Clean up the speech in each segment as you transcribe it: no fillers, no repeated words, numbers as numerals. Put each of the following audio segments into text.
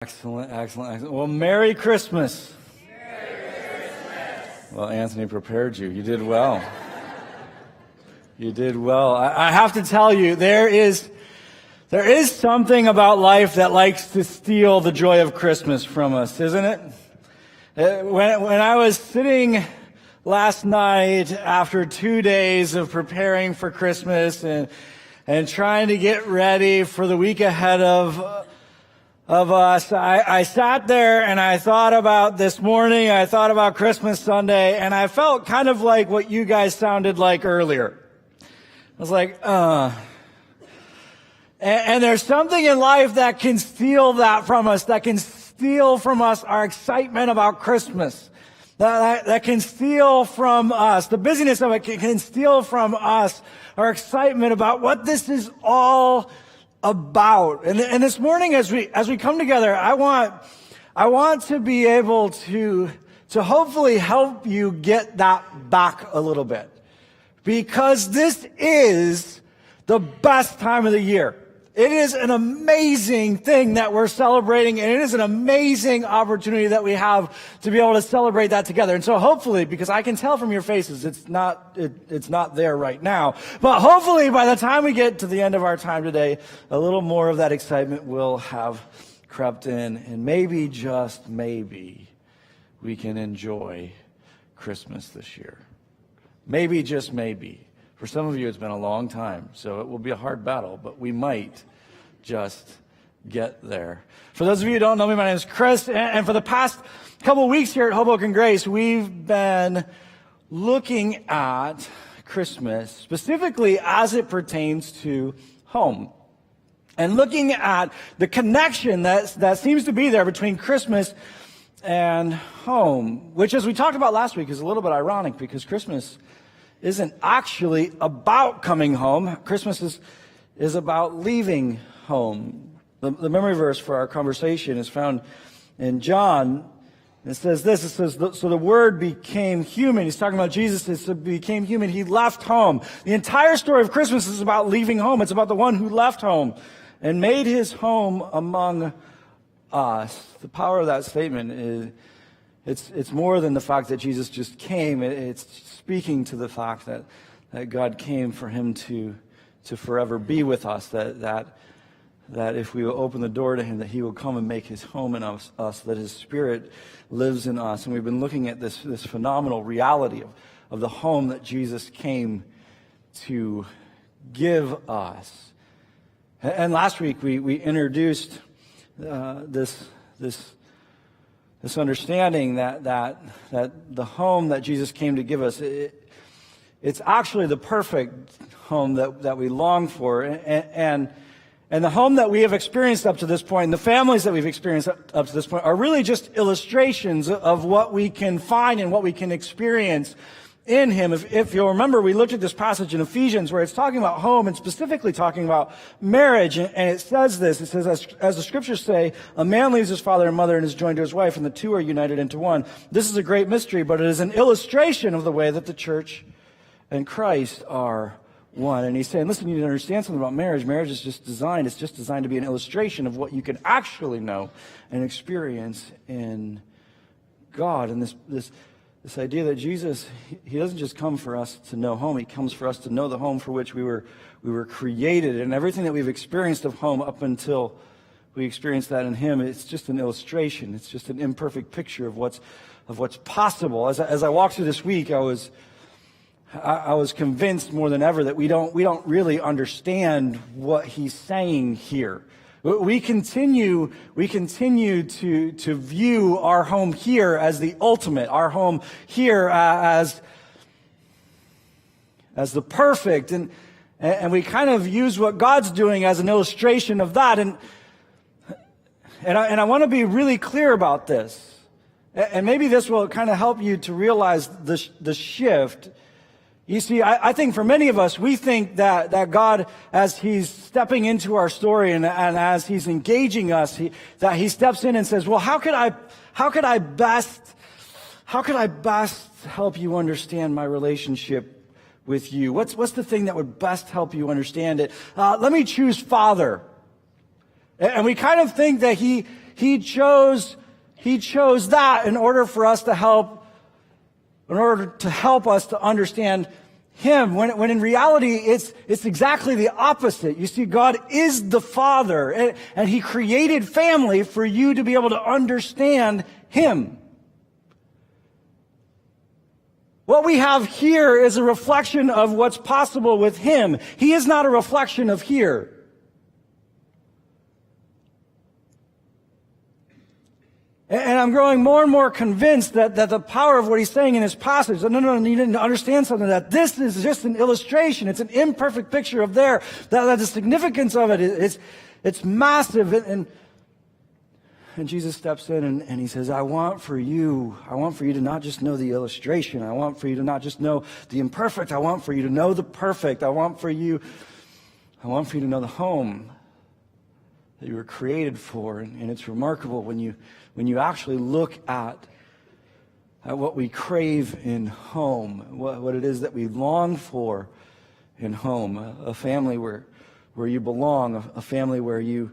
Excellent, excellent, excellent. Well, Merry Christmas. Merry Christmas. Well, Anthony prepared you. You did well. You did well. I have to tell you, there is something about life that likes to steal the joy of Christmas from us, isn't it? When I was sitting last night after 2 days of preparing for Christmas and trying to get ready for the week ahead of us, I sat there and I thought about this morning, I thought about Christmas Sunday, and I felt kind of like what you guys sounded like earlier. I was like, And there's something in life that can steal that from us, that can steal from us our excitement about Christmas. That can steal from us, the busyness of it can steal from us our excitement about what this is all about. And this morning as we come together, I want to be able to hopefully help you get that back a little bit. Because this is the best time of the year. It is an amazing thing that we're celebrating, and it is an amazing opportunity that we have to be able to celebrate that together. And so hopefully, because I can tell from your faces, it's not there right now, but hopefully by the time we get to the end of our time today, a little more of that excitement will have crept in, and maybe, just maybe, we can enjoy Christmas this year. Maybe, just maybe. For some of you, it's been a long time, so it will be a hard battle, but we might just get there. For those of you who don't know me, my name is Chris, and for the past couple of weeks here at Hoboken Grace, we've been looking at Christmas, specifically as it pertains to home, and looking at the connection that seems to be there between Christmas and home, which, as we talked about last week, is a little bit ironic because Christmas isn't actually about coming home. Christmas is about leaving home. The memory verse for our conversation is found in John. It says this, it says, so the Word became human. He's talking about Jesus. It became human. He left home. The entire story of Christmas is about leaving home. It's about the one who left home and made his home among us. The power of that statement is, it's more than the fact that Jesus just came. It's speaking to the fact that God came for him to forever be with us, that if we will open the door to him, that he will come and make his home in us, that his Spirit lives in us. And we've been looking at this phenomenal reality of the home that Jesus came to give us. And last week we introduced this understanding that the home that Jesus came to give us, it's actually the perfect home that we long for. And the home that we have experienced up to this point, and the families that we've experienced up to this point, are really just illustrations of what we can find and what we can experience in him. If you'll remember, we looked at this passage in Ephesians where it's talking about home and specifically talking about marriage. And it says this, it says, as the scriptures say, a man leaves his father and mother and is joined to his wife, and the two are united into one. This is a great mystery, but it is an illustration of the way that the church and Christ are one. And he's saying, listen, you need to understand something about marriage. Marriage is just designed to be an illustration of what you can actually know and experience in God. And this idea that Jesus, he doesn't just come for us to know home. He comes for us to know the home for which we were created. And everything that we've experienced of home up until we experienced that in him, it's just an illustration. It's just an imperfect picture of what's possible. As I walked through this week, I was convinced more than ever that we don't really understand what he's saying here. We continue to view our home here as the ultimate, our home here as the perfect, and we kind of use what God's doing as an illustration of that. And I want to be really clear about this, and maybe this will kind of help you to realize the shift. You see, I think for many of us, we think that God, as he's stepping into our story and as he's engaging us, that he steps in and says, well, how could I best help you understand my relationship with you? What's the thing that would best help you understand it? Let me choose Father. And we kind of think that he He chose that in order to help us to understand Him, when in reality it's exactly the opposite. You see, God is the Father, and He created family for you to be able to understand Him. What we have here is a reflection of what's possible with Him. He is not a reflection of here. And I'm growing more and more convinced that the power of what he's saying in this passage, no, you need to understand something, that this is just an illustration. It's an imperfect picture of that the significance of it it's massive. And Jesus steps in and he says, I want for you to not just know the illustration. I want for you to not just know the imperfect. I want for you to know the perfect. I want for you to know the home that you were created for. And it's remarkable when you actually look at what we crave in home, what it is that we long for in home, a family where you belong, a family where you're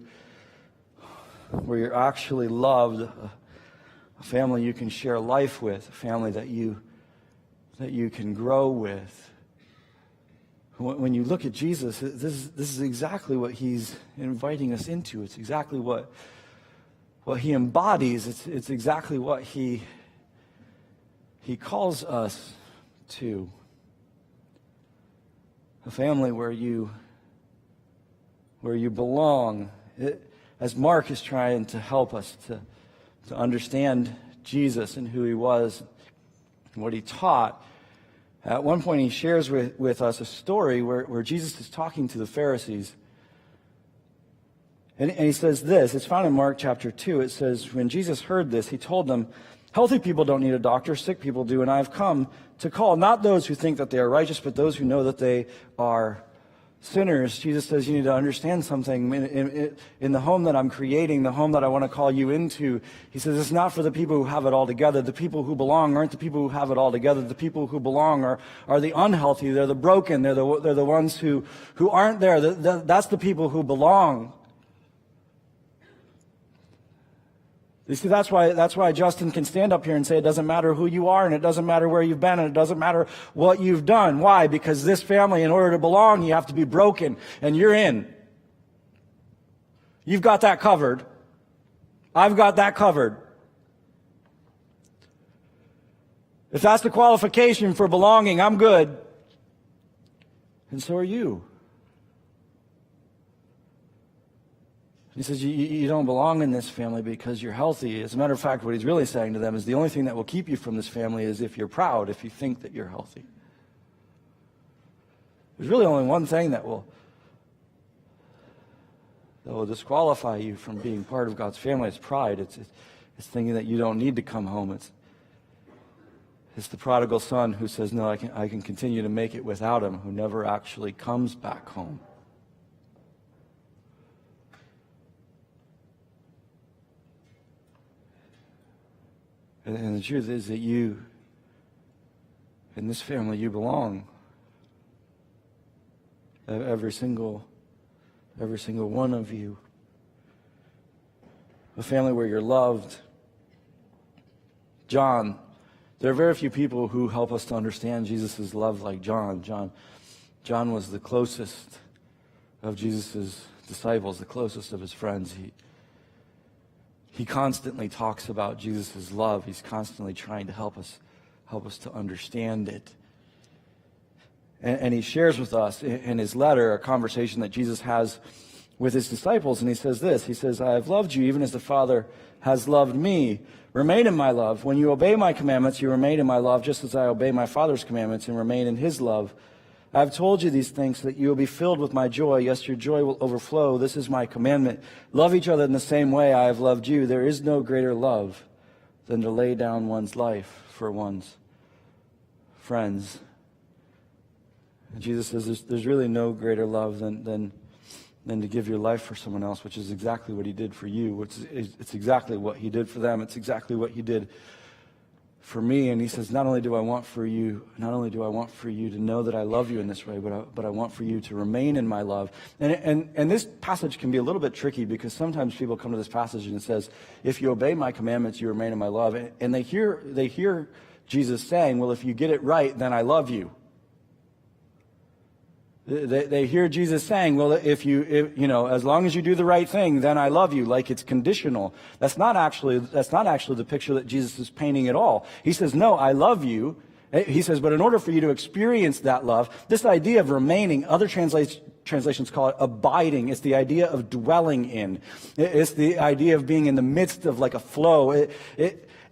actually loved, a family you can share life with, a family that you can grow with. When you look at Jesus, this is exactly what He's inviting us into. It's exactly what He embodies. It's exactly what He calls us to. A family where you belong. As Mark is trying to help us to understand Jesus and who He was and what He taught, at one point he shares with us a story where Jesus is talking to the Pharisees. And he says this, it's found in Mark chapter 2. It says, when Jesus heard this, He told them, healthy people don't need a doctor, sick people do, and I've come to call not those who think that they are righteous, but those who know that they are sinners. Jesus says, you need to understand something. In the home that I'm creating, the home that I want to call you into, He says, it's not for the people who have it all together. The people who belong aren't the people who have it all together. The people who belong are the unhealthy. They're the broken. They're the ones who aren't there. That's the people who belong. You see, that's why Justin can stand up here and say it doesn't matter who you are, and it doesn't matter where you've been, and it doesn't matter what you've done. Why? Because this family, in order to belong, you have to be broken, and you're in. You've got that covered. I've got that covered. If that's the qualification for belonging, I'm good. And so are you. He says, you don't belong in this family because you're healthy. As a matter of fact, what He's really saying to them is the only thing that will keep you from this family is if you're proud, if you think that you're healthy. There's really only one thing that will disqualify you from being part of God's family. It's pride. It's thinking that you don't need to come home. It's the prodigal son who says, no, I can continue to make it without him, who never actually comes back home. And the truth is that you, in this family, you belong. Every single one of you. A family where you're loved. John, there are very few people who help us to understand Jesus' love like John. John was the closest of Jesus' disciples, the closest of His friends. He constantly talks about Jesus' love. He's constantly trying to help us to understand it. And he shares with us in his letter a conversation that Jesus has with His disciples. And he says this, He says, I have loved you even as the Father has loved me. Remain in my love. When you obey my commandments, you remain in my love, just as I obey my Father's commandments and remain in His love. I have told you these things so that you will be filled with my joy. Yes, your joy will overflow. This is my commandment. Love each other in the same way I have loved you. There is no greater love than to lay down one's life for one's friends. And Jesus says there's really no greater love than to give your life for someone else, which is exactly what He did for you. It's exactly what He did for them. It's exactly what He did for me, and he says, not only do I want for you to know that I love you in this way, but I want for you to remain in my love. And this passage can be a little bit tricky because sometimes people come to this passage and it says, if you obey my commandments, you remain in my love. And they hear Jesus saying, well, if you get it right, then I love you. They hear Jesus saying, well, if as long as you do the right thing, then I love you, like it's conditional. That's not actually the picture that Jesus is painting at all. He says, no, I love you. He says, but in order for you to experience that love, this idea of remaining, other translations call it abiding. It's the idea of dwelling in. It's the idea of being in the midst of like a flow.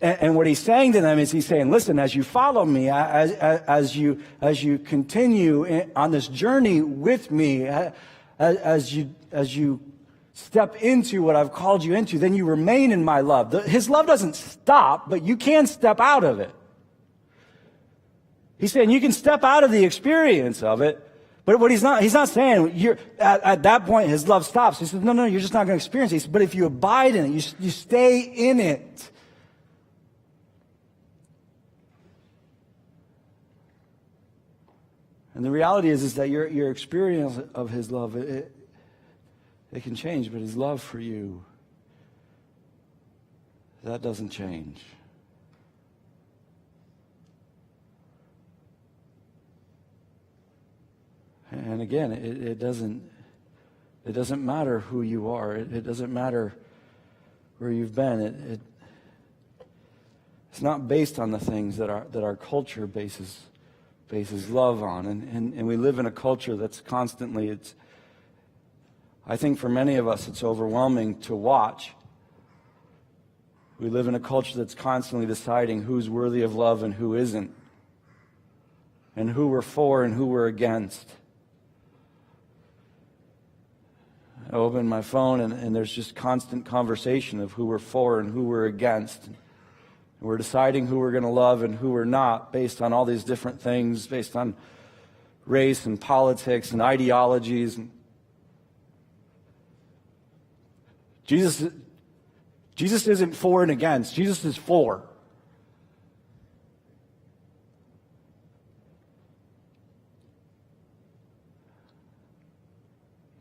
And what he's saying to them is he's saying, listen, as you follow me, as you continue on this journey with me, as you step into what I've called you into, then you remain in my love. His love doesn't stop, but you can step out of it. He's saying you can step out of the experience of it, but what he's not saying you're at that point his love stops. He says, no, you're just not going to experience it. He says, but if you abide in it, you stay in it. And the reality is that your experience of his love, it can change, but his love for you, that doesn't change. And again, it doesn't matter who you are. It doesn't matter where you've been. It's not based on the things that our culture bases love on. And we live in a culture that's constantly, I think for many of us, it's overwhelming to watch. We live in a culture that's constantly deciding who's worthy of love and who isn't, and who we're for and who we're against. I open my phone and there's just constant conversation of who we're for and who we're against. We're deciding who we're going to love and who we're not based on all these different things, based on race and politics and ideologies. Jesus isn't for and against. Jesus is for.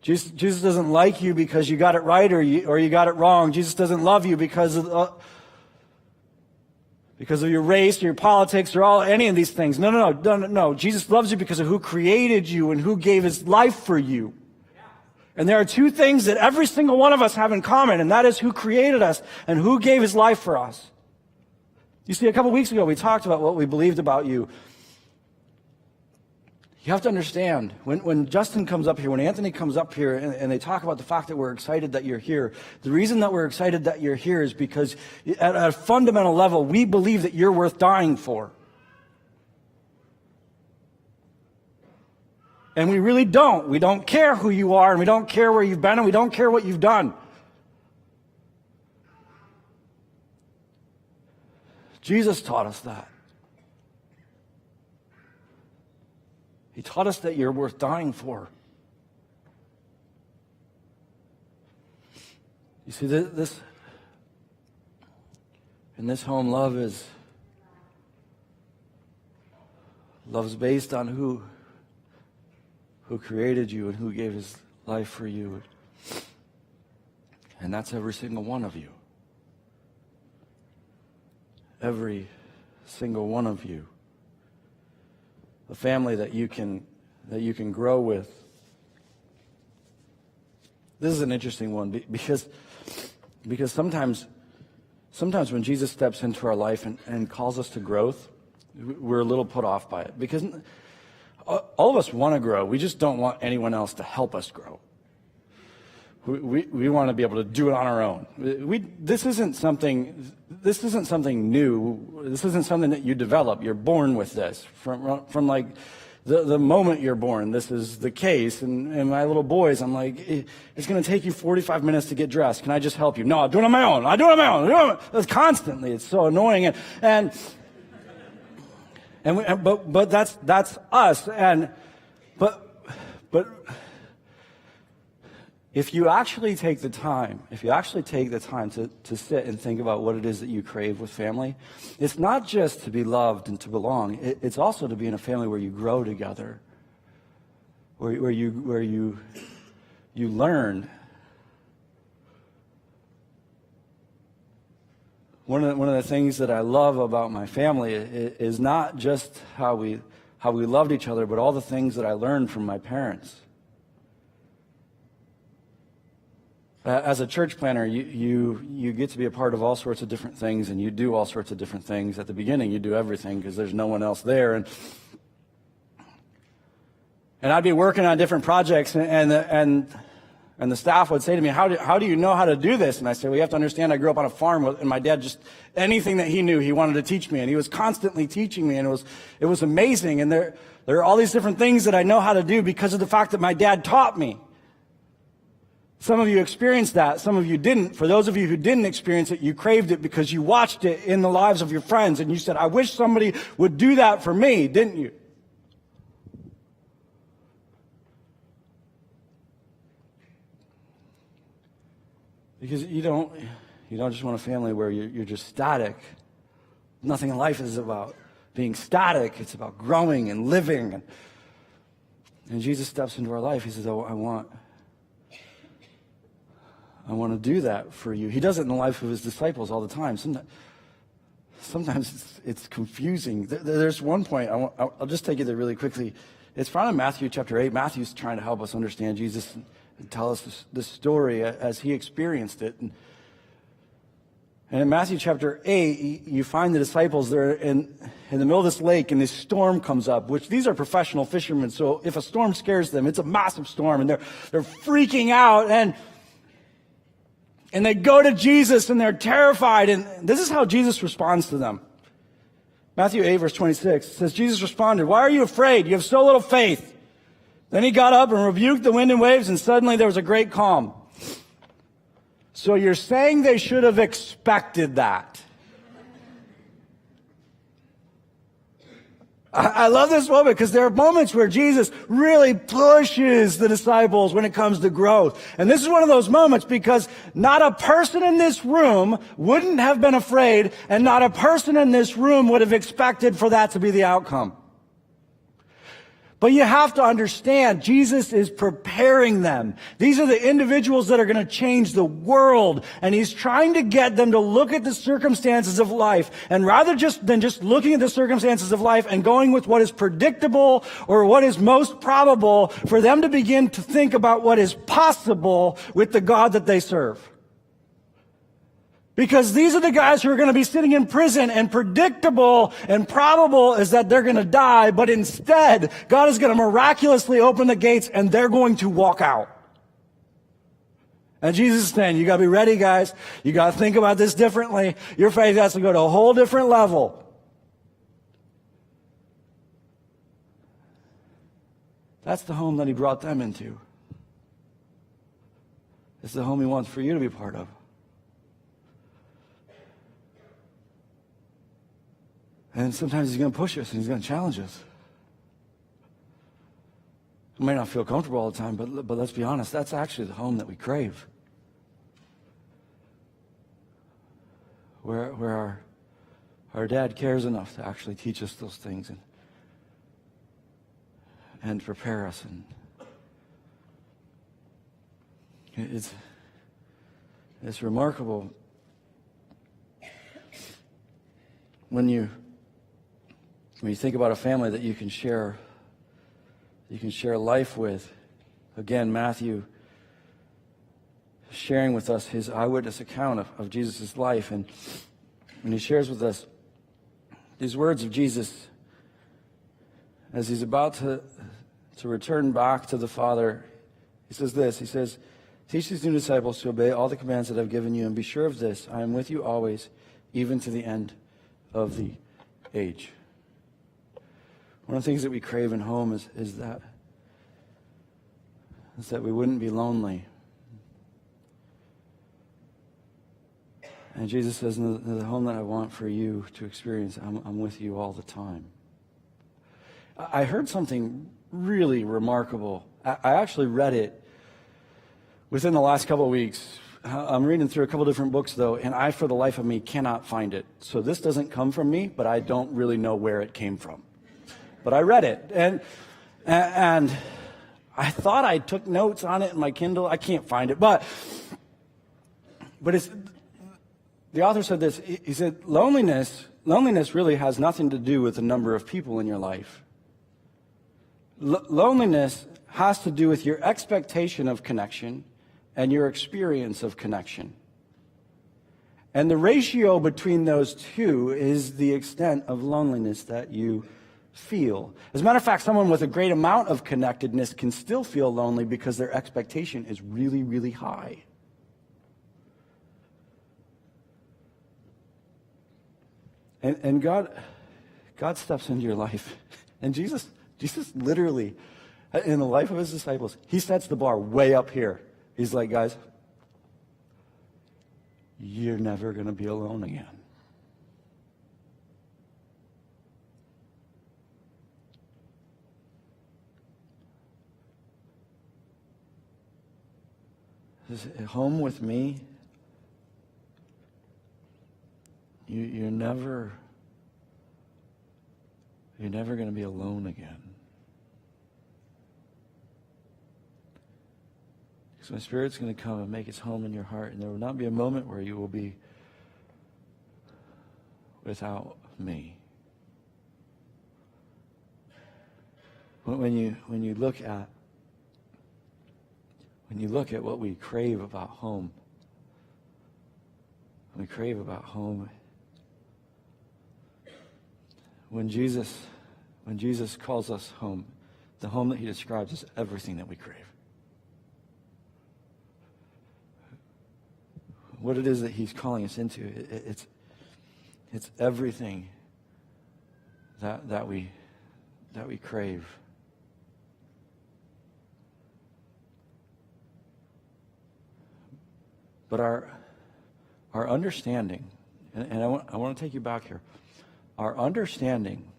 Jesus doesn't like you because you got it right or you got it wrong. Jesus doesn't love you because of your race or your politics or any of these things. No. Jesus loves you because of who created you and who gave his life for you. And there are two things that every single one of us have in common, and that is who created us and who gave his life for us. You see, a couple weeks ago we talked about what we believed about you. You have to understand, when Justin comes up here, when Anthony comes up here, and they talk about the fact that we're excited that you're here, the reason that we're excited that you're here is because at a fundamental level, we believe that you're worth dying for. And we really don't. We don't care who you are, and we don't care where you've been, and we don't care what you've done. Jesus taught us that. He taught us that you're worth dying for. You see, this in this home, love's based on who created you and who gave his life for you. And that's every single one of you. Every single one of you. A family that you can grow with. This is an interesting one because sometimes when Jesus steps into our life and calls us to growth, we're a little put off by it because all of us want to grow. We just don't want anyone else to help us grow. We want to be able to do it on our own. This isn't something new. This isn't something that you develop. You're born with this. From like the moment you're born, this is the case. And my little boys, I'm like, it's going to take you 45 minutes to get dressed. Can I just help you? No, I'll do it on my own. I do it on my own. That's constantly. It's so annoying. But that's us. But if you actually take the time to sit and think about what it is that you crave with family, it's not just to be loved and to belong. It's also to be in a family where you grow together, where you learn. One of the things that I love about my family is not just how we loved each other, but all the things that I learned from my parents. As a church planner, you get to be a part of all sorts of different things, and you do all sorts of different things. At the beginning, you do everything because there's no one else there, and I'd be working on different projects, and the staff would say to me, "How do you know how to do this?" And I say, "Well, you have to understand, I grew up on a farm, and my dad just anything that he knew, he wanted to teach me, and he was constantly teaching me, and it was amazing. And there are all these different things that I know how to do because of the fact that my dad taught me." Some of you experienced that. Some of you didn't. For those of you who didn't experience it, you craved it because you watched it in the lives of your friends. And you said, "I wish somebody would do that for me," didn't you? Because you don't just want a family where you're just static. Nothing in life is about being static. It's about growing and living. And Jesus steps into our life. He says, "Oh, I want to do that for you." He does it in the life of his disciples all the time. Sometimes it's confusing. There's one point, I'll just take you there really quickly. It's found in Matthew chapter 8. Matthew's trying to help us understand Jesus and tell us this story as he experienced it. And in Matthew chapter 8, you find the disciples, they're in the middle of this lake, and this storm comes up, which these are professional fishermen, so if a storm scares them, it's a massive storm, and they're freaking out, and they go to Jesus, and they're terrified, and this is how Jesus responds to them. Matthew 8, verse 26 says, "Jesus responded, 'Why are you afraid? You have so little faith.' Then he got up and rebuked the wind and waves, and suddenly there was a great calm." So you're saying they should have expected that. I love this moment because there are moments where Jesus really pushes the disciples when it comes to growth. And this is one of those moments because not a person in this room wouldn't have been afraid, and not a person in this room would have expected for that to be the outcome. But you have to understand, Jesus is preparing them. These are the individuals that are going to change the world. And he's trying to get them to look at the circumstances of life. And rather than just looking at the circumstances of life and going with what is predictable or what is most probable, for them to begin to think about what is possible with the God that they serve. Because these are the guys who are going to be sitting in prison, and predictable and probable is that they're going to die, but instead, God is going to miraculously open the gates and they're going to walk out. And Jesus is saying, you got to be ready, guys. You got to think about this differently. Your faith has to go to a whole different level. That's the home that he brought them into. It's the home he wants for you to be part of. And sometimes he's going to push us and he's going to challenge us. We may not feel comfortable all the time, but let's be honest, that's actually the home that we crave. Where our dad cares enough to actually teach us those things and prepare us. And it's remarkable when you think about a family that you can share life with. Again, Matthew sharing with us his eyewitness account of Jesus' life. And he shares with us these words of Jesus as he's about to return back to the Father. He says this, he says, "Teach these new disciples to obey all the commands that I've given you, and be sure of this, I am with you always, even to the end of the age." One of the things that we crave in home is that we wouldn't be lonely. And Jesus says, in the home that I want for you to experience, I'm with you all the time. I heard something really remarkable. I actually read it Within the last couple of weeks, I'm reading through a couple different books, though, and I, for the life of me, cannot find it. So this doesn't come from me, but I don't really know where it came from. But I read it, and I thought I took notes on it in my Kindle. I can't find it, but it's, the author said this. He said, loneliness really has nothing to do with the number of people in your life. Loneliness has to do with your expectation of connection and your experience of connection. And the ratio between those two is the extent of loneliness that you feel. As a matter of fact, someone with a great amount of connectedness can still feel lonely because their expectation is really, really high. And God steps into your life. And Jesus literally, in the life of his disciples, he sets the bar way up here. He's like, guys, you're never going to be alone again. At home with me, you're never going to be alone again. Because my Spirit's going to come and make its home in your heart, and there will not be a moment where you will be without me. When you look at what we crave about home, we crave about home. When Jesus calls us home, the home that he describes is everything that we crave. What it is that he's calling us into, it's everything that we crave. But our understanding, and I want to take you back here, our understanding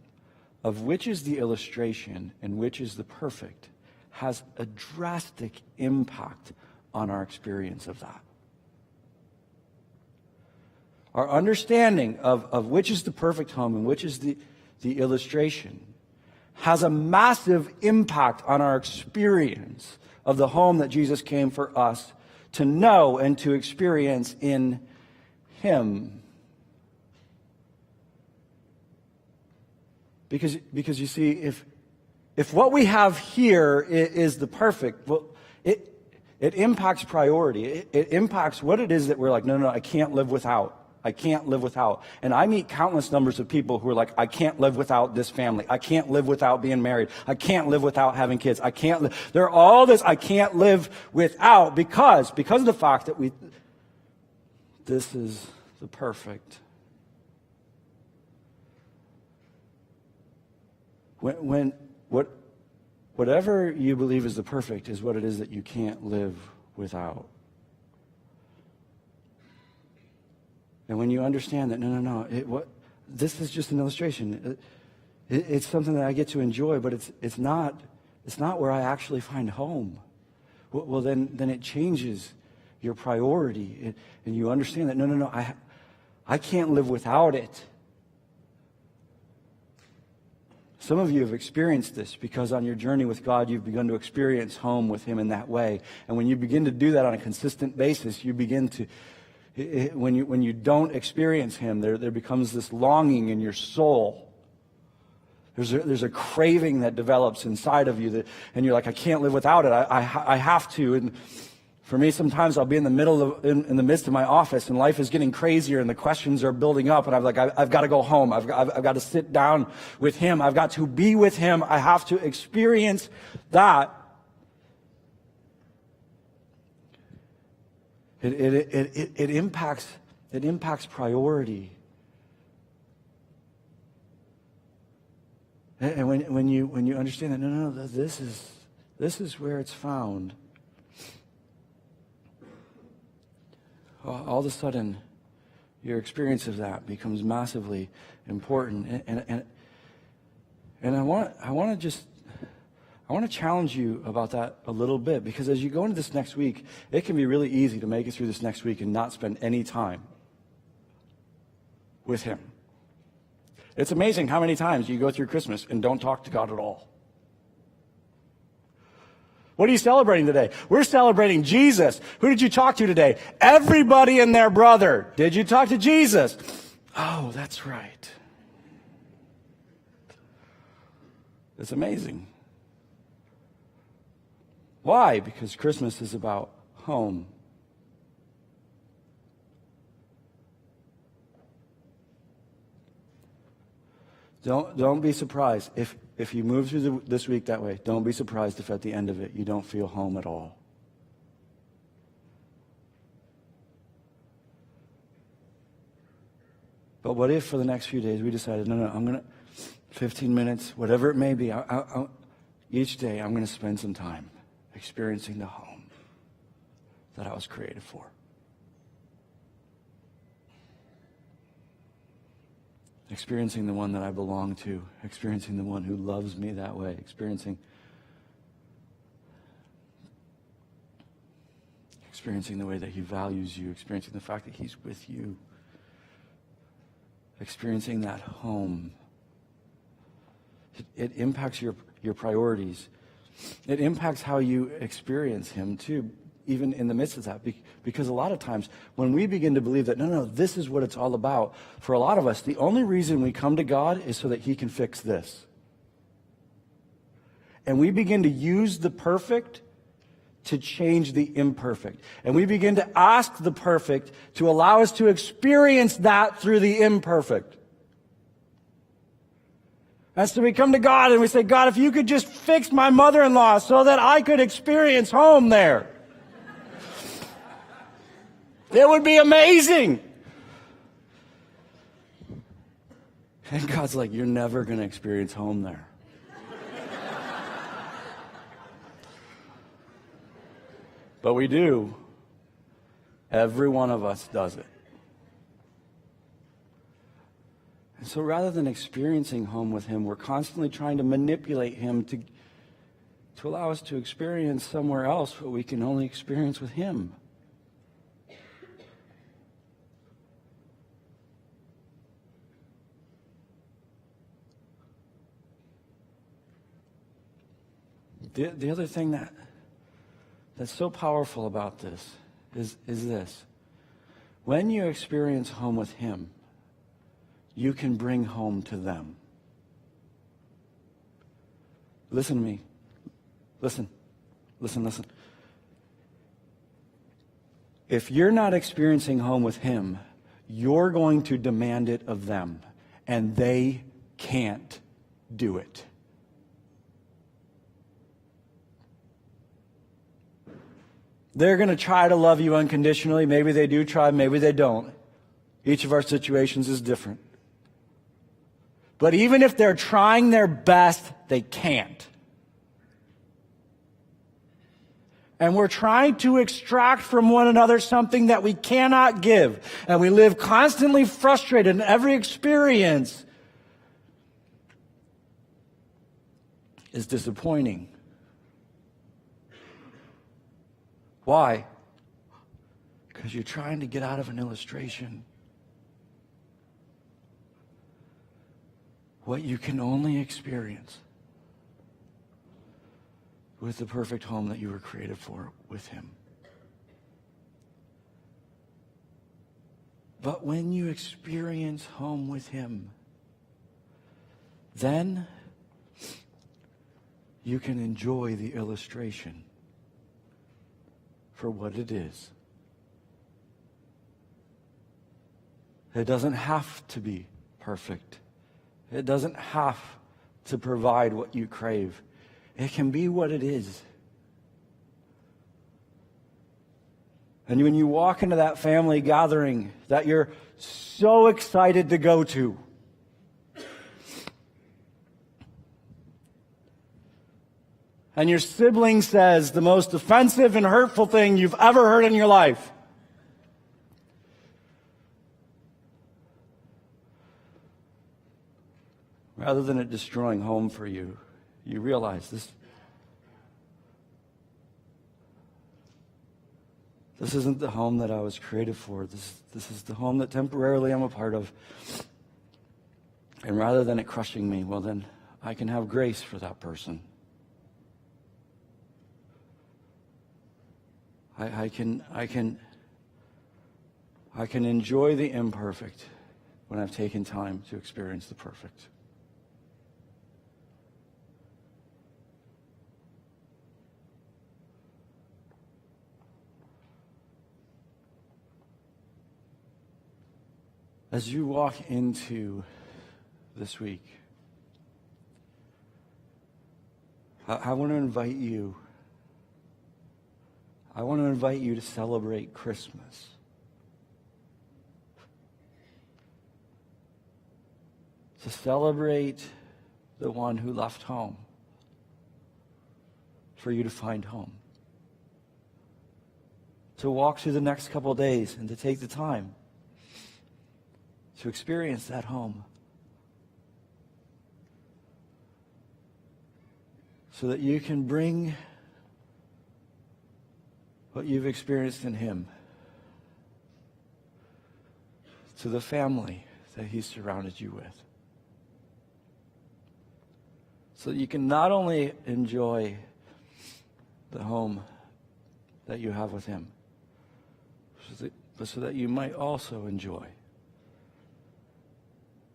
of which is the illustration and which is the perfect has a drastic impact on our experience of that. Our understanding of which is the perfect home and which is the illustration has a massive impact on our experience of the home that Jesus came for us to know and to experience in him. Because you see, if what we have here is the perfect, well, it impacts priority. It impacts what it is that we're like, no, I can't live without. I can't live without. And I meet countless numbers of people who are like, I can't live without this family. I can't live without being married. I can't live without having kids. I can't live. They're all this I can't live without because of the fact that this is the perfect. Whatever you believe is the perfect is what it is that you can't live without. And when you understand that, no, this is just an illustration. It's something that I get to enjoy, but it's not where I actually find home. Well, then it changes your priority, and you understand that no, I can't live without it. Some of you have experienced this because on your journey with God, you've begun to experience home with him in that way. And when you begin to do that on a consistent basis, you begin to, when you don't experience him, there becomes this longing in your soul. There's a craving that develops inside of you and you're like, I can't live without it. I have to. And for me, sometimes I'll be in the midst of my office, and life is getting crazier, and the questions are building up, and I'm like, I've got to go home. I've got to sit down with him. I've got to be with him. I have to experience that. It impacts priority. And when you understand that, no, this is where it's found. All of a sudden, your experience of that becomes massively important. And I want to I want to challenge you about that a little bit, because as you go into this next week, it can be really easy to make it through this next week and not spend any time with him. It's amazing how many times you go through Christmas and don't talk to God at all. What are you celebrating today? We're celebrating Jesus. Who did you talk to today? Everybody and their brother. Did you talk to Jesus? Oh, that's right. It's amazing. Why? Because Christmas is about home. Don't be surprised if you move through this week that way. Don't be surprised if at the end of it you don't feel home at all. But what if for the next few days we decided, no, I'm going to, 15 minutes, whatever it may be, each day I'm going to spend some time experiencing the home that I was created for. Experiencing the one that I belong to, experiencing the one who loves me that way, experiencing the way that he values you, experiencing the fact that he's with you, experiencing that home. It impacts your priorities. It impacts how you experience him too, even in the midst of that. Because a lot of times when we begin to believe that, no, this is what it's all about, for a lot of us, the only reason we come to God is so that he can fix this. And we begin to use the perfect to change the imperfect. And we begin to ask the perfect to allow us to experience that through the imperfect. And so we come to God and we say, God, if you could just fix my mother-in-law so that I could experience home there, it would be amazing. And God's like, you're never going to experience home there. But we do. Every one of us does it. And so rather than experiencing home with him, we're constantly trying to manipulate him to allow us to experience somewhere else what we can only experience with him. The other thing that's so powerful about this is this. When you experience home with him, you can bring home to them. Listen to me. Listen. If you're not experiencing home with him, you're going to demand it of them, and they can't do it. They're going to try to love you unconditionally. Maybe they do try, maybe they don't. Each of our situations is different. But even if they're trying their best, they can't. And we're trying to extract from one another something that we cannot give. And we live constantly frustrated in every experience is disappointing. Why? Because you're trying to get out of an illustration what you can only experience with the perfect home that you were created for with him. But when you experience home with him, then you can enjoy the illustration for what it is. It doesn't have to be perfect. It doesn't have to provide what you crave. It can be what it is. And when you walk into that family gathering that you're so excited to go to, and your sibling says the most offensive and hurtful thing you've ever heard in your life, rather than it destroying home for you, you realize This isn't the home that I was created for. This is the home that temporarily I'm a part of. And rather than it crushing me, well then I can have grace for that person. I can enjoy the imperfect when I've taken time to experience the perfect. As you walk into this week, I want to invite you. I want to invite you to celebrate Christmas. To celebrate the one who left home for you to find home. To walk through the next couple of days and to take the time to experience that home. So that you can bring what you've experienced in Him to the family that He's surrounded you with. So that you can not only enjoy the home that you have with Him, but so that you might also enjoy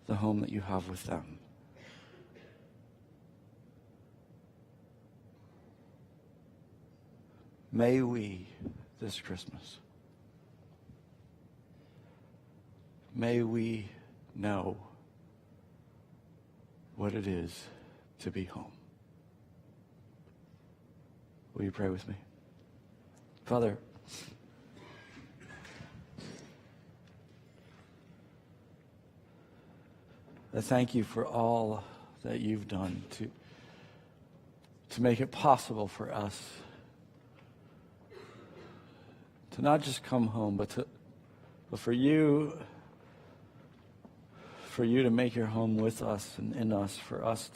the home that you have with them. May we, this Christmas, may we know what it is to be home. Will you pray with me? Father, I thank you for all that you've done to make it possible for us to not just come home, but for you to make your home with us and in us, for us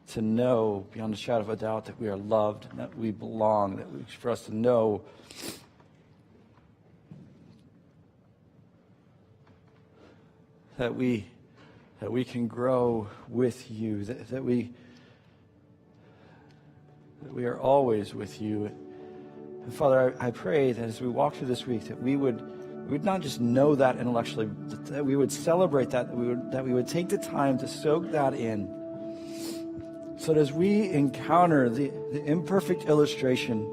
to know beyond a shadow of a doubt that we are loved and that we belong, for us to know that we can grow with you, that we are always with you. And Father, I pray that as we walk through this week, that we would not just know that intellectually, that we would celebrate that we would take the time to soak that in. So that as we encounter the imperfect illustration,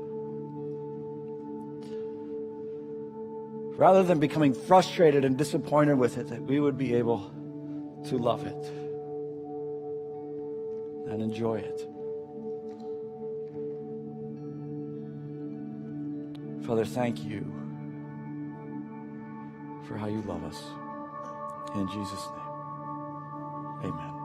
rather than becoming frustrated and disappointed with it, that we would be able to love it and enjoy it. Father, thank you for how you love us. In Jesus' name, amen.